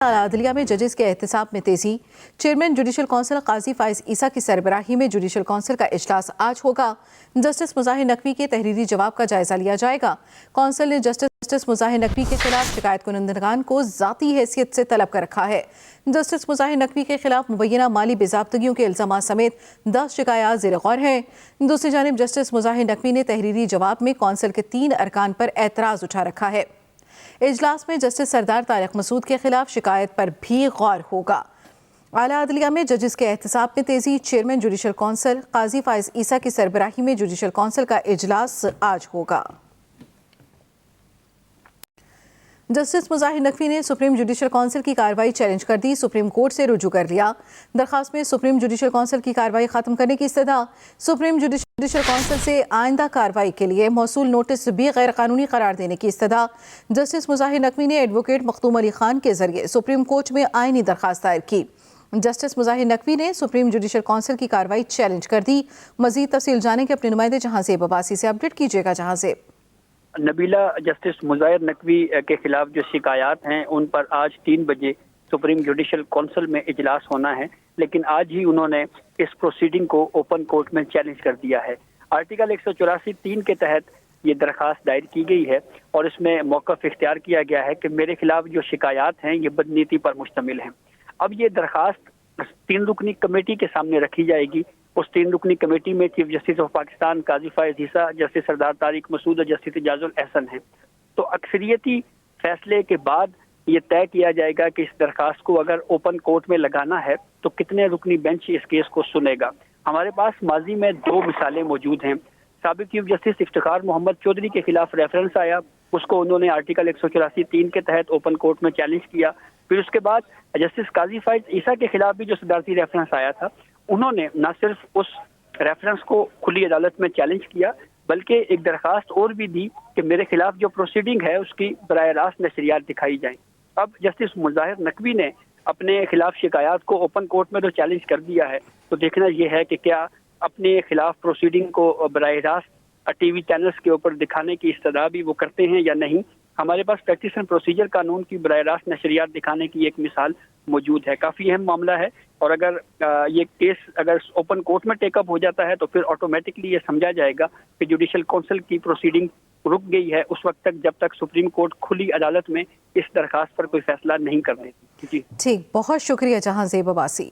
عدلیہ میں ججز کے احتساب میں تیزی۔ چیئرمین جوڈیشل کونسل قاضی فائز عیسیٰ کی سربراہی میں جوڈیشل کونسل کا اجلاس آج ہوگا۔ جسٹس مظاہر نقوی کے تحریری جواب کا جائزہ لیا جائے گا۔ کونسل نے جسٹس مظاہر نقوی کے خلاف شکایت کنندگان کو ذاتی حیثیت سے طلب کر رکھا ہے۔ جسٹس مظاہر نقوی کے خلاف مبینہ مالی باضابطگیوں کے الزامات سمیت 10 شکایات زیر غور ہیں۔ دوسری جانب جسٹس مظاہر نقوی نے تحریری جواب میں کونسل کے 3 ارکان پر اعتراض اٹھا رکھا ہے۔ اجلاس میں جسٹس سردار طارق مسعود کے خلاف شکایت پر بھی غور ہوگا۔ اعلیٰ عدلیہ میں ججز کے احتساب میں تیزی۔ چیئرمین جوڈیشل کونسل قاضی فائز عیسیٰ کی سربراہی میں جوڈیشل کونسل کا اجلاس آج ہوگا۔ جسٹس مظاہر نقوی نے سپریم جوڈیشل کونسل کی کارروائی چیلنج کر دی۔ سپریم کورٹ سے رجوع کر لیا۔ درخواست میں سپریم جوڈیشل کونسل کی کارروائی ختم کرنے کی استدعا۔ سپریم جوڈیشل کونسل سے آئندہ کارروائی کے لیے موصول نوٹس بھی غیر قانونی قرار دینے کی استدعا۔ جسٹس مظاہر نقوی نے ایڈوکیٹ مختوم علی خان کے ذریعے سپریم کورٹ میں آئینی درخواست دائر کی۔ جسٹس مظاہر نقوی نے سپریم جوڈیشل کونسل کی کارروائی چیلنج کر دی۔ مزید تفصیل جاننے کے اپنے نمائندے جہاں زیب عباسی سے اپڈیٹ کیجیے گا۔ جہاں زیب نبیلہ، جسٹس مظاہر نقوی کے خلاف جو شکایات ہیں ان پر آج 3 بجے سپریم جوڈیشل کونسل میں اجلاس ہونا ہے، لیکن آج ہی انہوں نے اس پروسیڈنگ کو اوپن کورٹ میں چیلنج کر دیا ہے۔ آرٹیکل 184(3) کے تحت یہ درخواست دائر کی گئی ہے اور اس میں موقف اختیار کیا گیا ہے کہ میرے خلاف جو شکایات ہیں یہ بدنیتی پر مشتمل ہیں۔ اب یہ درخواست 3 رکنی کمیٹی کے سامنے رکھی جائے گی۔ اس 3 رکنی کمیٹی میں chief justice of Pakistan Qazi Faez Isa, justice سردار طارق مسعود اور جسٹس اعجاز الاحسن ہیں۔ تو اکثریتی فیصلے کے بعد یہ طے کیا جائے گا کہ اس درخواست کو اگر اوپن کورٹ میں لگانا ہے تو کتنے رکنی بینچ اس کیس کو سنے گا۔ ہمارے پاس ماضی میں 2 مثالیں موجود ہیں۔ سابق چیف جسٹس افتخار محمد چودھری کے خلاف ریفرنس آیا، اس کو انہوں نے آرٹیکل 184(3) کے تحت اوپن کورٹ میں چیلنج کیا۔ پھر اس کے بعد جسٹس قاضی فائز عیسیٰ کے خلاف بھی جو صدارتی ریفرنس آیا تھا، انہوں نے نہ صرف اس ریفرنس کو کھلی عدالت میں چیلنج کیا بلکہ ایک درخواست اور بھی دی کہ میرے خلاف جو پروسیڈنگ ہے اس کی براہ راست نشریات دکھائی جائیں۔ اب جسٹس مظاہر نقوی نے اپنے خلاف شکایات کو اوپن کورٹ میں تو چیلنج کر دیا ہے، تو دیکھنا یہ ہے کہ کیا اپنے خلاف پروسیڈنگ کو براہ راست ٹی وی چینلز کے اوپر دکھانے کی استدعا بھی وہ کرتے ہیں یا نہیں۔ ہمارے پاس پریکٹس اینڈ پروسیجر قانون کی براہ راست نشریات دکھانے کی ایک مثال موجود ہے۔ کافی اہم معاملہ ہے اور اگر یہ کیس اگر اوپن کورٹ میں ٹیک اپ ہو جاتا ہے تو پھر آٹومیٹکلی یہ سمجھا جائے گا کہ جوڈیشل کونسل کی پروسیڈنگ رک گئی ہے اس وقت تک جب تک سپریم کورٹ کھلی عدالت میں اس درخواست پر کوئی فیصلہ نہیں کر دیتی۔ جی ٹھیک، بہت شکریہ جہاں زیب عباسی۔